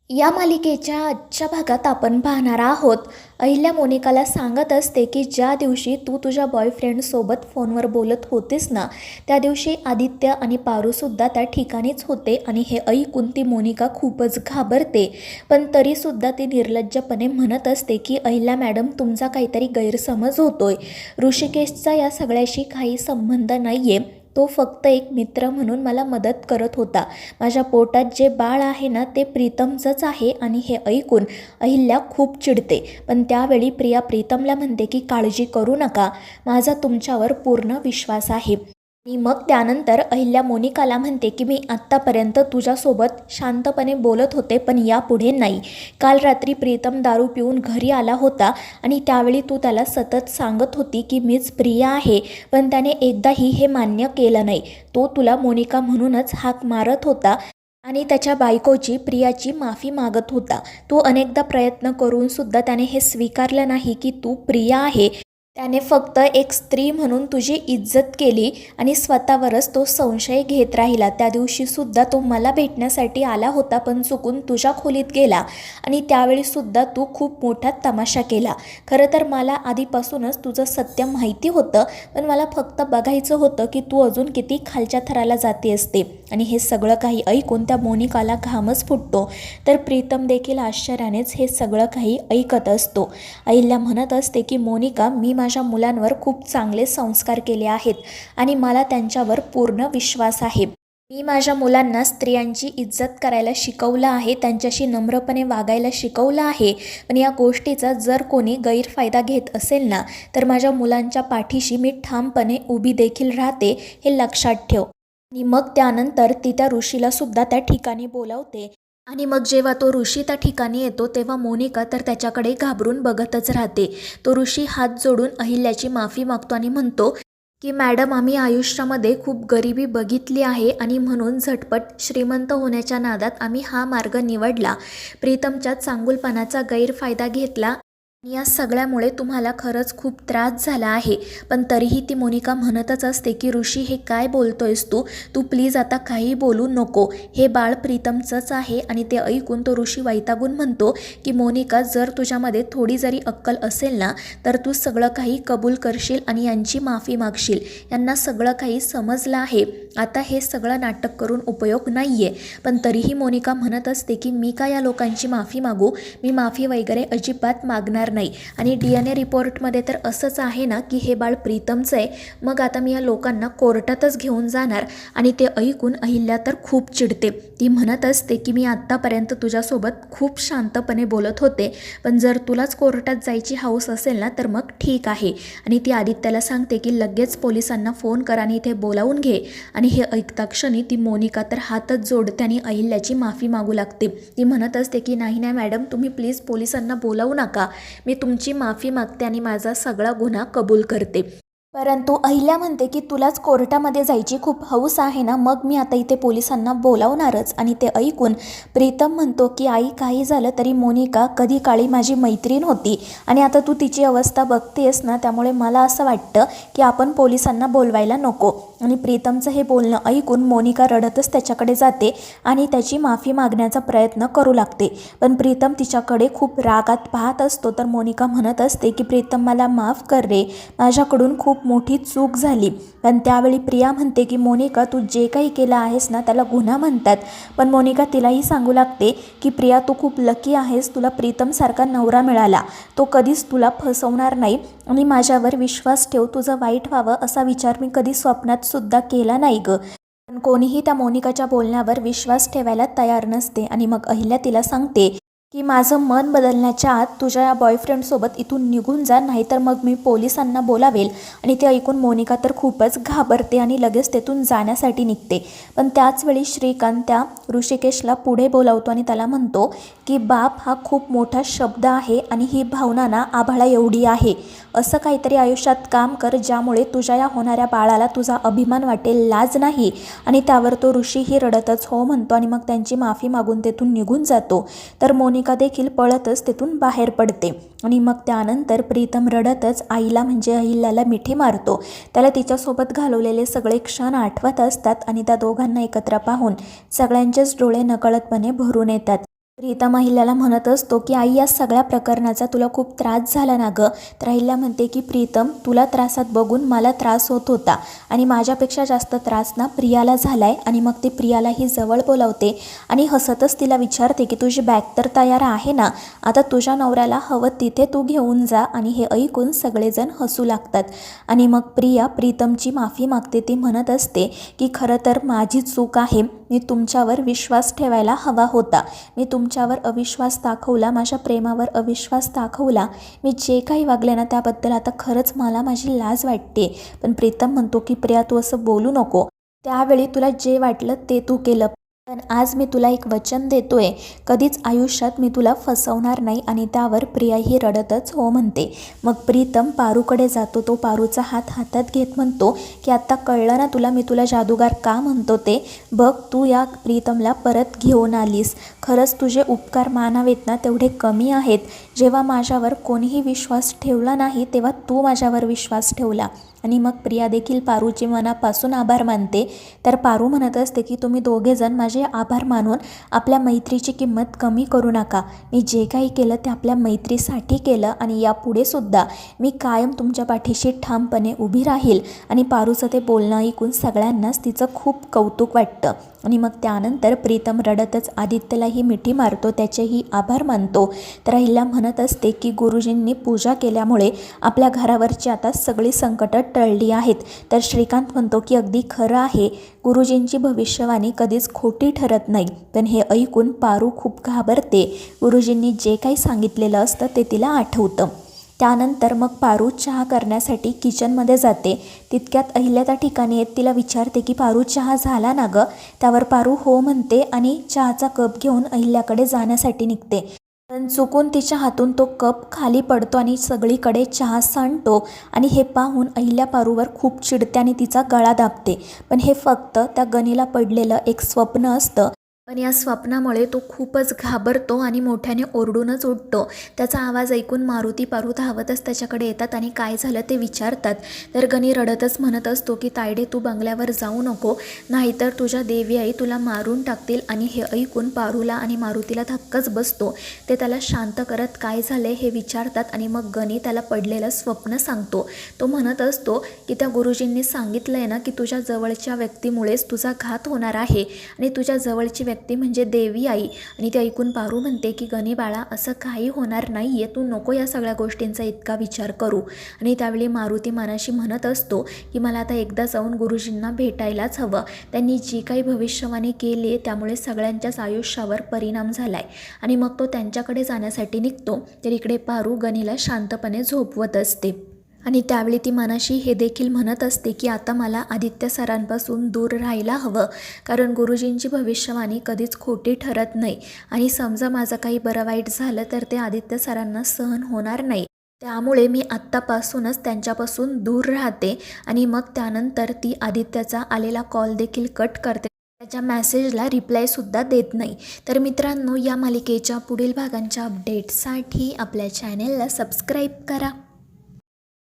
या मालिकेच्या आजच्या भागात आपण पाहणार आहोत. अहिल्या मोनिकाला सांगत असते की ज्या दिवशी तू तुझ्या बॉयफ्रेंडसोबत फोनवर बोलत होतीस ना, त्या दिवशी आदित्य आणि पारूसुद्धा त्या ठिकाणीच होते आणि हे ऐकून ती मोनिका खूपच घाबरते. पण तरीसुद्धा ती निर्लज्जपणे म्हणत असते की अहिल्या मॅडम, तुमचा काहीतरी गैरसमज होतोय. ऋषिकेशचा या सगळ्याशी काही संबंध नाही आहे. तो फक्त एक मित्र म्हणून मला मदत करत होता. माझ्या पोटात जे बाळ आहे ना, ते प्रीतमचंच आहे. आणि हे ऐकून अहिल्या खूप चिडते. पण त्यावेळी प्रिया प्रीतमला म्हणते की काळजी करू नका, माझा तुमच्यावर पूर्ण विश्वास आहे. आणि मग त्यानंतर अहिल्या मोनिकाला म्हणते की मी आत्तापर्यंत तुझ्यासोबत शांतपणे बोलत होते, पण यापुढे नाही. काल रात्री प्रीतम दारू पिऊन घरी आला होता आणि त्यावेळी तू त्याला सतत सांगत होती की मीच प्रिया आहे, पण त्याने एकदाही हे मान्य केलं नाही. तो तुला मोनिका म्हणूनच हाक मारत होता आणि त्याच्या बायकोची, प्रियाची माफी मागत होता. तू अनेकदा प्रयत्न करूनसुद्धा त्याने हे स्वीकारलं नाही की तू प्रिया आहे. त्याने फक्त एक स्त्री म्हणून तुझी इज्जत केली आणि स्वतःवरच तो संशय घेत राहिला. त्या दिवशीसुद्धा तो मला भेटण्यासाठी आला होता, पण चुकून तुझ्या खोलीत गेला आणि त्यावेळीसुद्धा तू खूप मोठा तमाशा केला. खरं तर मला आधीपासूनच तुझं सत्य माहिती होतं, पण मला फक्त बघायचं होतं की तू अजून किती खालच्या थराला जाते असते. आणि हे सगळं काही ऐकून त्या मोनिकाला घामच फुटतो. तर प्रीतम देखील आश्चर्यानेच हे सगळं काही ऐकत असतो. अहिल्या म्हणत असते की मोनिका, मी माझ्या मुलांवर खूप चांगले संस्कार केले आहेत आणि मला त्यांच्यावर पूर्ण विश्वास आहे. मी माझ्या मुलांना स्त्रियांची इज्जत करायला शिकवलं आहे, त्यांच्याशी नम्रपणे वागायला शिकवलं आहे. पण या गोष्टीचा जर कोणी गैरफायदा घेत असेल ना, तर माझ्या मुलांच्या पाठीशी मी ठामपणे उभी देखील राहते, हे लक्षात ठेव. आणि मग त्यानंतर ती त्या ऋषीला सुद्धा त्या ठिकाणी बोलावते. आणि मग जेव्हा तो ऋषी त्या ठिकाणी येतो तेव्हा मोनिका तर त्याच्याकडे घाबरून बघतच राहते. तो ऋषी हात जोडून अहिल्याची माफी मागतो आणि म्हणतो की मॅडम, आम्ही आयुष्यामध्ये खूप गरिबी बघितली आहे आणि म्हणून झटपट श्रीमंत होण्याच्या नादात आम्ही हा मार्ग निवडला. प्रीतमच्या चांगुलपणाचा गैरफायदा घेतला. या सगळ्यामुळे तुम्हाला खरंच खूप त्रास झाला आहे. पण तरीही ती मोनिका म्हणतच असते की ऋषी, हे काय बोलतोयस तू? तू प्लीज आता काही बोलू नको. हे बाळ प्रीतमचंच आहे. आणि ते ऐकून तो ऋषी वैतागून म्हणतो की मोनिका, जर तुझ्यामध्ये थोडी जरी अक्कल असेल ना, तर तू सगळं काही कबूल करशील आणि यांची माफी मागशील. यांना सगळं काही समजलं आहे. आता हे सगळं नाटक करून उपयोग नाही आहे. पण तरीही मोनिका म्हणत असते की मी का या लोकांची माफी मागू? मी माफी वगैरे अजिबात मागणार नाही. आणि DNA रिपोर्टमध्ये तर असंच आहे ना की हे बाळ प्रीतमचं आहे. मग आता मी या लोकांना कोर्टातच घेऊन जाणार. आणि ते ऐकून अहिल्या तर खूप चिडते. ती म्हणत असते की मी आत्तापर्यंत तुझ्यासोबत खूप शांतपणे बोलत होते, पण जर तुलाच कोर्टात जायची हौस असेल ना, तर मग ठीक आहे. आणि ती आदित्याला सांगते की लगेच पोलिसांना फोन कर आणि इथे बोलावून घे. आणि हे ऐकता क्षणी ती मोनिका तर हातच जोडते आणि अहिल्याची माफी मागू लागते. ती म्हणत असते की नाही नाही मॅडम, तुम्ही प्लीज पोलिसांना बोलावू नका. मी तुमची माफी मागते आणि माझा सगळा गुन्हा कबूल करते. परंतु अहिल्या म्हणते की तुलाच कोर्टामध्ये जायची खूप हौस आहे ना, मग मी आता इथे पोलिसांना बोलावणारच. आणि ते ऐकून प्रीतम म्हणतो की आई, काही झालं तरी मोनिका कधी काळी माझी मैत्रीण होती आणि आता तू तिची अवस्था बघतेस ना, त्यामुळे मला असं वाटतं की आपण पोलिसांना बोलवायला नको. आणि प्रीतमचं हे बोलणं ऐकून मोनिका रडतच त्याच्याकडे जाते आणि त्याची माफी मागण्याचा प्रयत्न करू लागते. पण प्रीतम तिच्याकडे खूप रागात पाहत असतो. तर मोनिका म्हणत असते की प्रीतम, मला माफ कर रे, माझ्याकडून खूप मोठी चूक झाली. पण त्यावेळी प्रिया म्हणते की मोनिका, तू जे काही केलं आहेस ना, त्याला गुन्हा म्हणतात. पण मोनिका तिलाही सांगू लागते की प्रिया, तू खूप लकी आहेस, तुला प्रीतमसारखा नवरा मिळाला. तो कधीच तुला फसवणार नाही आणि माझ्यावर विश्वास ठेव. तुझं वाईट व्हावं असा विचार मी कधी स्वप्नात सुद्धा केला नाही ग. पण कोणीही त्या मोनिकाच्या बोलण्यावर विश्वास ठेवायला तयार नसते. आणि मग अहिल्या तिला सांगते की माझं मन बदलण्याच्या आत तुझ्या या बॉयफ्रेंडसोबत इथून निघून जा, नाहीतर मग मी पोलिसांना बोलावेल. आणि ते ऐकून मोनिका तर खूपच घाबरते आणि लगेच तेथून जाण्यासाठी निघते. पण त्याचवेळी श्रीकांत त्या ऋषिकेशला पुढे बोलावतो आणि त्याला म्हणतो की बाप हा खूप मोठा शब्द आहे आणि ही भावना ना आभाळा एवढी आहे. असं काहीतरी आयुष्यात काम कर ज्यामुळे तुझ्या या होणाऱ्या बाळाला तुझा अभिमान वाटेल, लाज नाही. आणि त्यावर तो ऋषीही रडतच हो म्हणतो आणि मग त्यांची माफी मागून तेथून निघून जातो. तर मोनिका देखील पळतच तेथून बाहेर पडते. आणि मग त्यानंतर प्रीतम रडतच आईला म्हणजे अहिल्याला मिठी मारतो. त्याला तिच्यासोबत घालवलेले सगळे क्षण आठवत असतात आणि त्या दोघांना एकत्र पाहून सगळ्यांचेच डोळे नकळतपणे भरून येतात. प्रीतम अहिल्याला म्हणत असतो की आई, या सगळ्या प्रकरणाचा तुला खूप त्रास झाला ना गं. तर अहिल्या म्हणते की प्रीतम, तुला त्रासात बघून मला त्रास होत होता आणि माझ्यापेक्षा जास्त त्रास ना प्रियाला झाला आहे. आणि मग ती प्रियालाही जवळ बोलावते आणि हसतच तिला विचारते की तुझी बॅग तर तयार आहे ना, आता तुझ्या नवऱ्याला हवं तिथे तू घेऊन जा. आणि हे ऐकून सगळेजण हसू लागतात. आणि मग प्रिया प्रीतमची माफी मागते. ती म्हणत असते की खरं तर माझी चूक आहे, मी तुमच्यावर विश्वास ठेवायला हवा होता, मी तुमच्यावर अविश्वास दाखवला, माझ्या प्रेमावर अविश्वास दाखवला, मी जे काही वागले ना त्याबद्दल आता खरंच मला माझी लाज वाटते. पण प्रीतम म्हणतो की प्रिया, तू असं बोलू नको, त्यावेळी तुला जे वाटलं ते तू केलं, पण आज मी तुला एक वचन देतोय, कधीच आयुष्यात मी तुला फसवणार नाही. आणि त्यावर प्रिया ही रडतच हो म्हणते. मग प्रीतम पारूकडे जातो. तो पारूचा हात हातात घेत म्हणतो की आता कळलं ना तुला, मी तुला जादूगार का म्हणतो ते. बघ, तू या प्रीतमला परत घेऊन आलीस, खरंच तुझे उपकार मानावेत ना तेवढे कमी आहेत. जेव्हा माझ्यावर कोणीही विश्वास ठेवला नाही तेव्हा तू माझ्यावर विश्वास ठेवला. आणि मग प्रिया देखील पारूचे मनापासून आभार मानते. तर पारू म्हणत असते की तुम्ही दोघेजण माझे आभार मानून आपल्या मैत्रीची किंमत कमी करू नका. मी जे काही केलं ते आपल्या मैत्रीसाठी केलं आणि यापुढे सुद्धा मी कायम तुमच्या पाठीशी ठामपणे उभी राहील. आणि पारूचं ते बोलणं ऐकून सगळ्यांनाच तिचं खूप कौतुक वाटतं. आणि मग त्यानंतर प्रीतम रडतच आदित्यलाही मिठी मारतो, त्याचेही आभार मानतो. तर अहिल्या म्हणत असते की गुरुजींनी पूजा केल्यामुळे आपल्या घरावरची आता सगळी संकटं टळली आहेत. तर श्रीकांत म्हणतो की अगदी खरं आहे, गुरुजींची भविष्यवाणी कधीच खोटी ठरत नाही. पण हे ऐकून पारू खूप घाबरते. गुरुजींनी जे काही सांगितलेलं असतं ते तिला आठवतं. त्यानंतर मग पारू चहा करण्यासाठी किचनमध्ये जाते. तितक्यात अहिल्या त्या ठिकाणी येत तिला विचारते की पारू, चहा झाला ना गं. त्यावर पारू हो म्हणते आणि चहाचा कप घेऊन अहिल्याकडे जाण्यासाठी निघते. पण चुकून तिच्या हातून तो कप खाली पडतो आणि सगळीकडे चहा सांडतो. आणि हे पाहून अहिल्या पारूवर खूप चिडते आणि तिचा गळा दाबते. पण हे फक्त त्या गणीला पडलेलं एक स्वप्न असतं. पण या स्वप्नामुळे तो खूपच घाबरतो आणि मोठ्याने ओरडूनच उठतो. त्याचा आवाज ऐकून मारुती पारू धावतच त्याच्याकडे येतात आणि काय झालं ते विचारतात. तर गणी रडतच म्हणत असतो की तायडे, तू बंगल्यावर जाऊ नको, नाहीतर तुझ्या देवी आई तुला मारून टाकतील. आणि हे ऐकून पारूला आणि मारुतीला धक्काच बसतो. ते त्याला शांत करत काय झाले हे विचारतात. आणि मग गणी त्याला पडलेलं स्वप्न सांगतो. तो म्हणत असतो की त्या गुरुजींनी सांगितलं आहे ना की तुझ्या जवळच्या व्यक्तीमुळेच तुझा घात होणार आहे आणि तुझ्या जवळची व्यक्ती म्हणजे देवी आई. आणि ते ऐकून पारू म्हणते की गणी बाळा, असं काही होणार नाही आहे, तू नको या सगळ्या गोष्टींचा इतका विचार करू. आणि त्यावेळी मारुती मनाशी म्हणत असतो की मला आता एकदा जाऊन गुरुजींना भेटायलाच हवं, त्यांनी जी काही भविष्यवाणी केली आहे त्यामुळे सगळ्यांच्याच आयुष्यावर परिणाम झाला आहे. आणि मग तो त्यांच्याकडे जाण्यासाठी निघतो. तर इकडे पारू गणीला शांतपणे झोपवत असते. आणि त्यावेळी ती मनाशी हे देखील म्हणत असते की आता मला आदित्य सरांपासून दूर राहायला हवं, कारण गुरुजींची भविष्यवाणी कधीच खोटी ठरत नाही. आणि समजा माझं काही बरं वाईट झालं तर ते आदित्य सरांना सहन होणार नाही. त्यामुळे मी आत्तापासूनच त्यांच्यापासून दूर राहते. आणि मग त्यानंतर ती आदित्यचा आलेला कॉल देखील कट करते, त्याच्या मेसेजला रिप्लायसुद्धा देत नाही. तर मित्रांनो, या मालिकेच्या पुढील भागांच्या अपडेटसाठी आपल्या चॅनेलला सबस्क्राईब करा.